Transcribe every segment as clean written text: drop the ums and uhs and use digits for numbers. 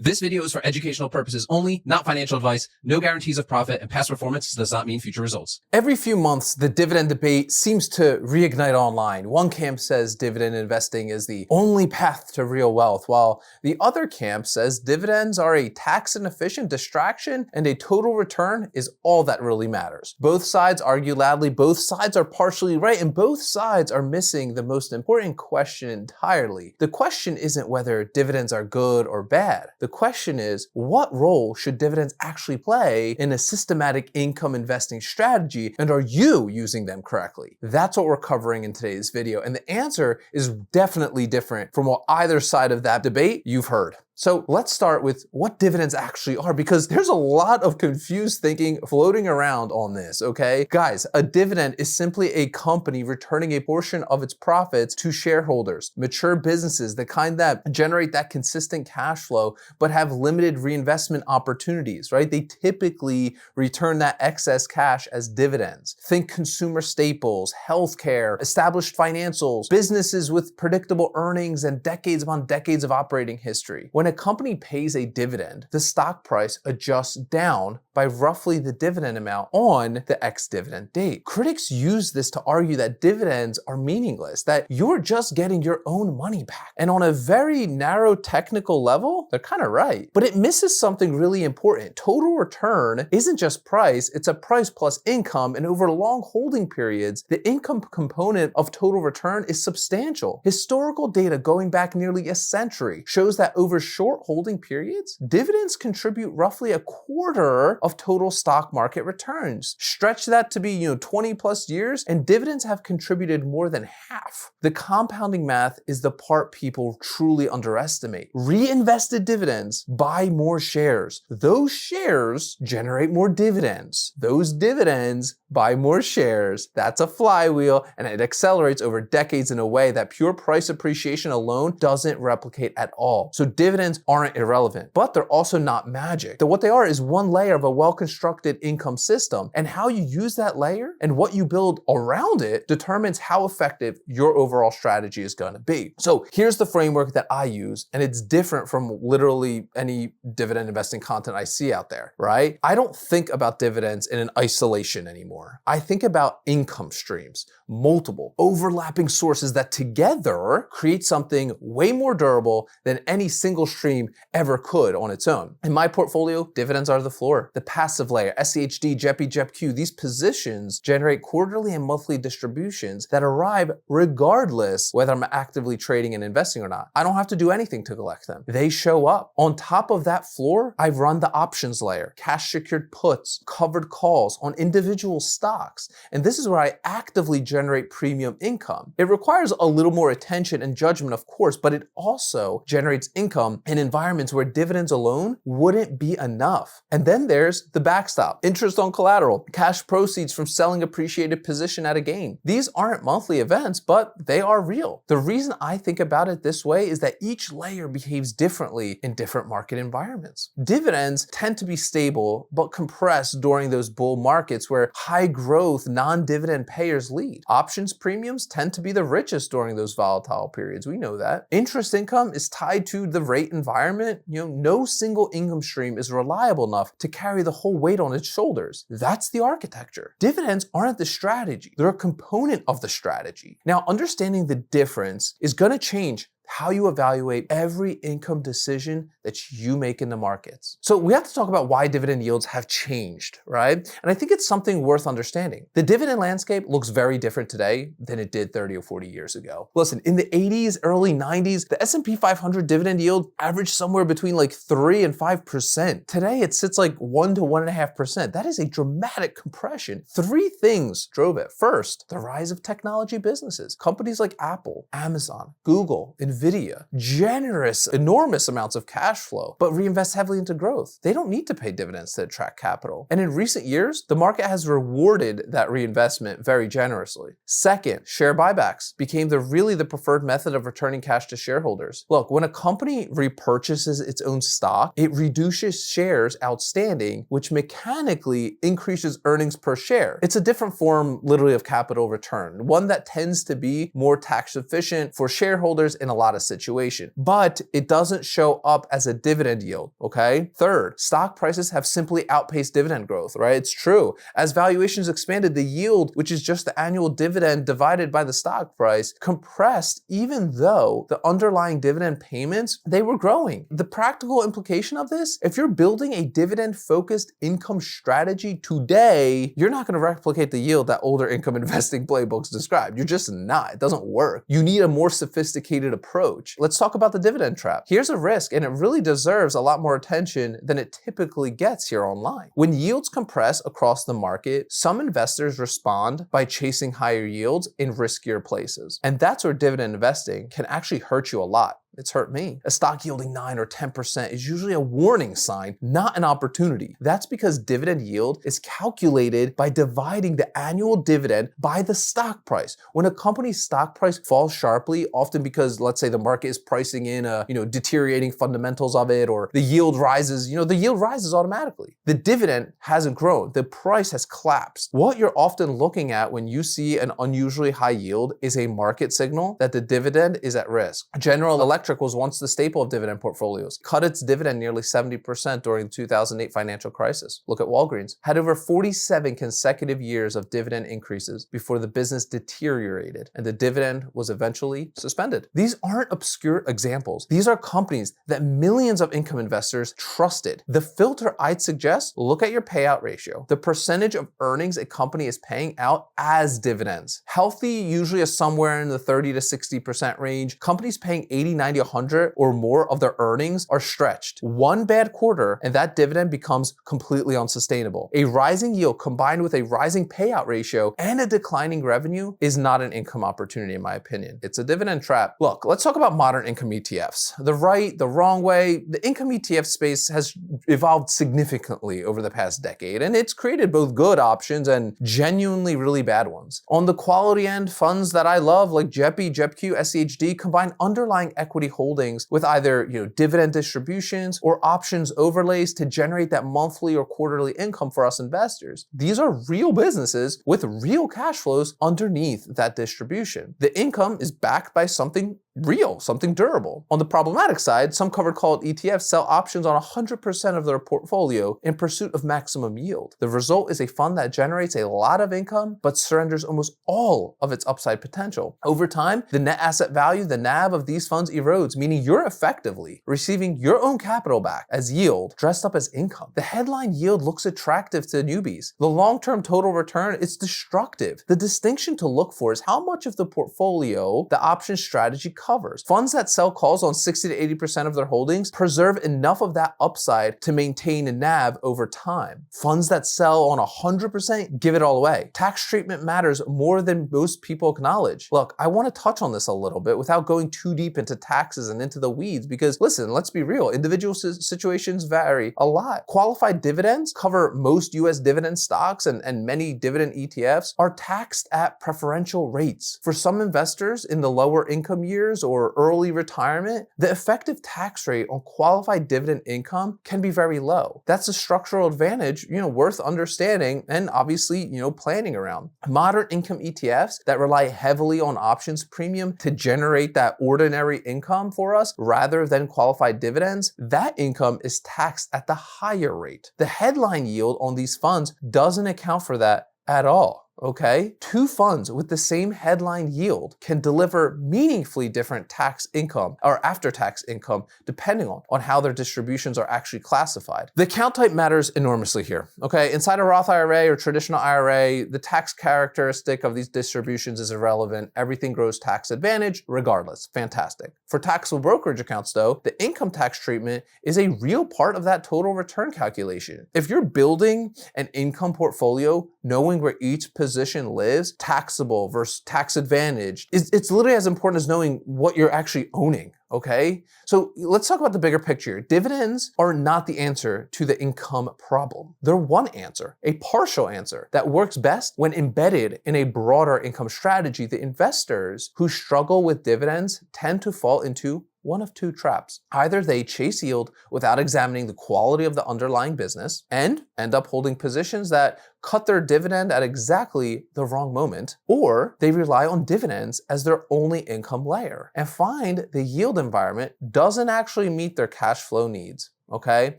This video is for educational purposes only, not financial advice. No guarantees of profit, and past performance does not mean future results. Every few months, the dividend debate seems to reignite online. One camp says dividend investing is the only path to real wealth, while the other camp says dividends are a tax-inefficient distraction and a total return is all that really matters. Both sides argue loudly, both sides are partially right, and both sides are missing the most important question entirely. The question isn't whether dividends are good or bad. The question is, what role should dividends actually play in a systematic income investing strategy, and are you using them correctly? That's what we're covering in today's video, and the answer is definitely different from what either side of that debate you've heard. So let's start with what dividends actually are, because there's a lot of confused thinking floating around on this, okay? Guys, a dividend is simply a company returning a portion of its profits to shareholders. Mature businesses, the kind that generate that consistent cash flow but have limited reinvestment opportunities, right? They typically return that excess cash as dividends. Think consumer staples, healthcare, established financials, businesses with predictable earnings and decades upon decades of operating history. When a company pays a dividend, the stock price adjusts down by roughly the dividend amount on the ex-dividend date. Critics use this to argue that dividends are meaningless, that you're just getting your own money back. And on a very narrow technical level, they're kind of right. But it misses something really important. Total return isn't just price, it's a price plus income, and over long holding periods, the income component of total return is substantial. Historical data going back nearly a century shows that over short holding periods, dividends contribute roughly a quarter of total stock market returns. Stretch that to be 20 plus years, and dividends have contributed more than half. The compounding math is the part people truly underestimate. Reinvested dividends buy more shares. Those shares generate more dividends. Those dividends buy more shares. That's a flywheel, and it accelerates over decades in a way that pure price appreciation alone doesn't replicate at all. So dividends aren't irrelevant, but they're also not magic. What they are is one layer of a well-constructed income system, and how you use that layer and what you build around it determines how effective your overall strategy is going to be. So here's the framework that I use, and it's different from literally any dividend investing content I see out there, right? I don't think about dividends in an isolation anymore. I think about income streams, multiple overlapping sources that together create something way more durable than any single stream ever could on its own. In my portfolio, dividends are the floor. The passive layer, SCHD, JEPI, JEPQ, these positions generate quarterly and monthly distributions that arrive regardless whether I'm actively trading and investing or not. I don't have to do anything to collect them. They show up. On top of that floor, I run the options layer, cash secured puts, covered calls on individual stocks. And this is where I actively generate premium income. It requires a little more attention and judgment, of course, but it also generates income in environments where dividends alone wouldn't be enough. And then there's the backstop, interest on collateral, cash proceeds from selling appreciated position at a gain. These aren't monthly events, but they are real. The reason I think about it this way is that each layer behaves differently in different market environments. Dividends tend to be stable, but compressed during those bull markets where high growth, non-dividend payers lead. Options premiums tend to be the richest during those volatile periods. We know that. Interest income is tied to the rate environment. No single income stream is reliable enough to carry the whole weight on its shoulders. That's the architecture. Dividends aren't the strategy. They're a component of the strategy. Now, understanding the difference is going to change how you evaluate every income decision that you make in the markets. So we have to talk about why dividend yields have changed, right? And I think it's something worth understanding. The dividend landscape looks very different today than it did 30 or 40 years ago. Listen, in the 80s, early 90s, the S&P 500 dividend yield averaged somewhere between like 3 and 5%. Today, it sits like 1 to 1.5%. That is a dramatic compression. Three things drove it. First, the rise of technology businesses. Companies like Apple, Amazon, Google, NVIDIA, generous, enormous amounts of cash flow, but reinvest heavily into growth. They don't need to pay dividends to attract capital. And in recent years, the market has rewarded that reinvestment very generously. Second, share buybacks became really the preferred method of returning cash to shareholders. Look, when a company repurchases its own stock, it reduces shares outstanding, which mechanically increases earnings per share. It's a different form, literally, of capital return, one that tends to be more tax efficient for shareholders in a lot lot of situations, but it doesn't show up as a dividend yield, okay? Third, stock prices have simply outpaced dividend growth, right? It's true. As valuations expanded, the yield, which is just the annual dividend divided by the stock price, compressed even though the underlying dividend payments, they were growing. The practical implication of this, if you're building a dividend-focused income strategy today, you're not gonna replicate the yield that older income investing playbooks describe. You're just not. It doesn't work. You need a more sophisticated approach. Let's talk about the dividend trap. Here's a risk, and it really deserves a lot more attention than it typically gets here online. When yields compress across the market, some investors respond by chasing higher yields in riskier places. And that's where dividend investing can actually hurt you a lot. It's hurt me. A stock yielding 9 or 10% is usually a warning sign, not an opportunity. That's because dividend yield is calculated by dividing the annual dividend by the stock price. When a company's stock price falls sharply, often because, let's say, the market is pricing in deteriorating fundamentals of it, or the yield rises, the yield rises automatically. The dividend hasn't grown. The price has collapsed. What you're often looking at when you see an unusually high yield is a market signal that the dividend is at risk. General Electric was once the staple of dividend portfolios, cut its dividend nearly 70% during the 2008 financial crisis. Look at Walgreens, had over 47 consecutive years of dividend increases before the business deteriorated and the dividend was eventually suspended. These aren't obscure examples. These are companies that millions of income investors trusted. The filter I'd suggest, look at your payout ratio, the percentage of earnings a company is paying out as dividends. Healthy usually is somewhere in the 30 to 60% range. Companies paying 80, 90, 100 or more of their earnings are stretched. One bad quarter and that dividend becomes completely unsustainable. A rising yield combined with a rising payout ratio and a declining revenue is not an income opportunity in my opinion. It's a dividend trap. Look, let's talk about modern income ETFs. The right, the wrong way, the income ETF space has evolved significantly over the past decade, and it's created both good options and genuinely really bad ones. On the quality end, funds that I love like JEPI, JEPQ, SCHD combine underlying equity holdings with either dividend distributions or options overlays to generate that monthly or quarterly income for us investors. These are real businesses with real cash flows underneath that distribution. The income is backed by something real, something durable. On the problematic side, some covered called ETFs sell options on 100% of their portfolio in pursuit of maximum yield. The result is a fund that generates a lot of income but surrenders almost all of its upside potential. Over time, the net asset value, the NAV of these funds erodes, meaning you're effectively receiving your own capital back as yield dressed up as income. The headline yield looks attractive to newbies. The long-term total return is destructive. The distinction to look for is how much of the portfolio the option strategy covers. Funds that sell calls on 60 to 80% of their holdings preserve enough of that upside to maintain a NAV over time. Funds that sell on 100% give it all away. Tax treatment matters more than most people acknowledge. Look, I want to touch on this a little bit without going too deep into taxes and into the weeds because listen, let's be real, individual situations vary a lot. Qualified dividends cover most US dividend stocks and many dividend ETFs are taxed at preferential rates. For some investors in the lower income years or early retirement, the effective tax rate on qualified dividend income can be very low. That's a structural advantage, worth understanding and obviously, planning around. Modern income ETFs that rely heavily on options premium to generate that ordinary income for us rather than qualified dividends, that income is taxed at the higher rate. The headline yield on these funds doesn't account for that at all. Okay, two funds with the same headline yield can deliver meaningfully different tax income or after-tax income depending on how their distributions are actually classified. The account type matters enormously here. Okay, inside a Roth IRA or traditional IRA, the tax characteristic of these distributions is irrelevant. Everything grows tax advantage regardless. Fantastic. For taxable brokerage accounts though, the income tax treatment is a real part of that total return calculation. If you're building an income portfolio, knowing where each position lives, taxable versus tax advantage, it's literally as important as knowing what you're actually owning, okay? So let's talk about the bigger picture. Dividends are not the answer to the income problem. They're one answer, a partial answer that works best when embedded in a broader income strategy. The investors who struggle with dividends tend to fall into one of two traps. Either they chase yield without examining the quality of the underlying business and end up holding positions that cut their dividend at exactly the wrong moment, or they rely on dividends as their only income layer and find the yield environment doesn't actually meet their cash flow needs. Okay?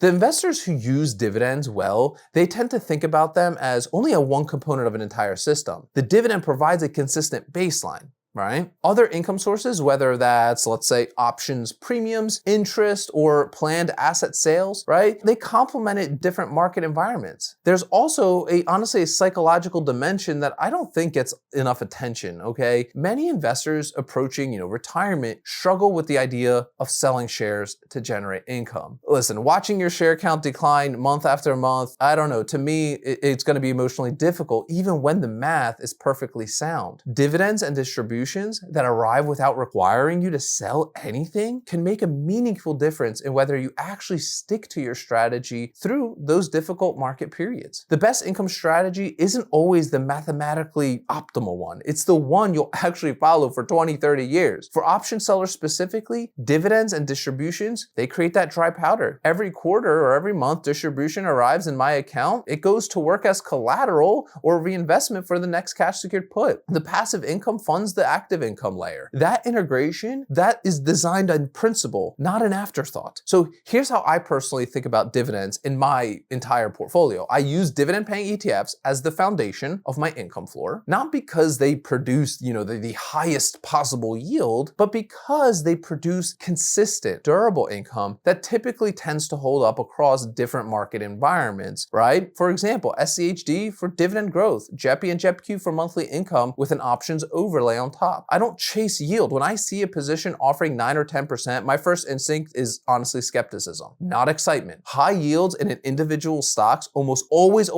The investors who use dividends well, they tend to think about them as only a one component of an entire system. The dividend provides a consistent baseline, right? Other income sources, whether that's, let's say, options premiums, interest, or planned asset sales, right? They complement it in different market environments. There's also honestly a psychological dimension that I don't think gets enough attention, okay? Many investors approaching, retirement struggle with the idea of selling shares to generate income. Listen, watching your share count decline month after month, I don't know, to me, it's gonna be emotionally difficult, even when the math is perfectly sound. Dividends and distributions that arrive without requiring you to sell anything can make a meaningful difference in whether you actually stick to your strategy through those difficult market periods. The best income strategy isn't always the mathematically optimal one. It's the one you'll actually follow for 20, 30 years. For option sellers specifically, dividends and distributions, they create that dry powder. Every quarter or every month distribution arrives in my account, it goes to work as collateral or reinvestment for the next cash secured put. The passive income funds the active income layer. That integration, that is designed in principle, not an afterthought. So here's how I personally think about dividends in my entire portfolio. I use dividend paying ETFs as the foundation of my income floor, not because they produce, the highest possible yield, but because they produce consistent, durable income that typically tends to hold up across different market environments, right? For example, SCHD for dividend growth, JEPI and JEPQ for monthly income with an options overlay on top. I don't chase yield. When I see a position offering 9 or 10%, my first instinct is honestly skepticism, not excitement. High yields in an individual stocks almost always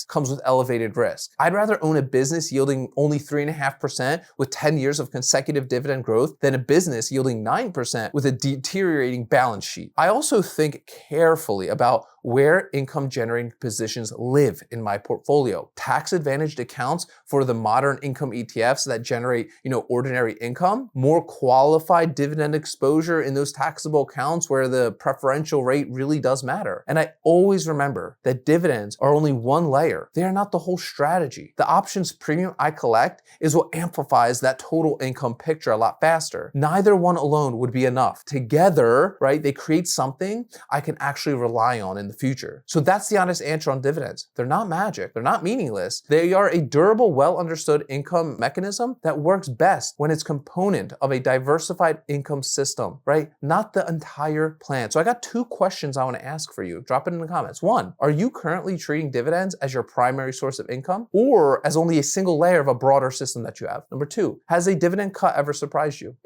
comes with elevated risk. I'd rather own a business yielding only 3.5% with 10 years of consecutive dividend growth than a business yielding 9% with a deteriorating balance sheet. I also think carefully about where income generating positions live in my portfolio. Tax advantaged accounts for the modern income ETFs that generate, ordinary income, more qualified dividend exposure in those taxable accounts where the preferential rate really does matter. And I always remember that dividends are only one layer. They are not the whole strategy. The options premium I collect is what amplifies that total income picture a lot faster. Neither one alone would be enough. Together, right, they create something I can actually rely on in the future. So that's the honest answer on dividends. They're not magic. They're not meaningless. They are a durable, well understood income mechanism that works best when it's component of a diversified income system, right? Not the entire plan. So I got two questions I want to ask for you. Drop it in the comments. One, are you currently treating dividends as your primary source of income or as only a single layer of a broader system that you have? Number two, has a dividend cut ever surprised you?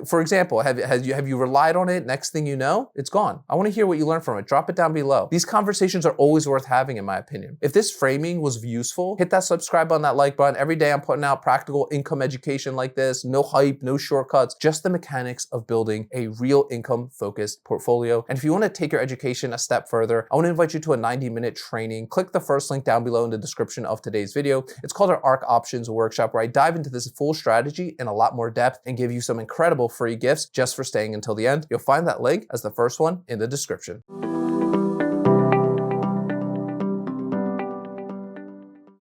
For example, have you relied on it? Next thing you know, it's gone. I want to hear what you learned from it. Drop it down below. These conversations are always worth having in my opinion. If this framing was useful, hit that subscribe button, that like button. Every day I'm putting out practical income education like this. No hype, no shortcuts, just the mechanics of building a real income focused portfolio. And if you want to take your education a step further, I want to invite you to a 90-minute training. Click the first link down below in the description of today's video. It's called our Ark Options Workshop, where I dive into this full strategy in a lot more depth and give you some incredible free gifts just for staying until the end. You'll find that link as the first one in the description.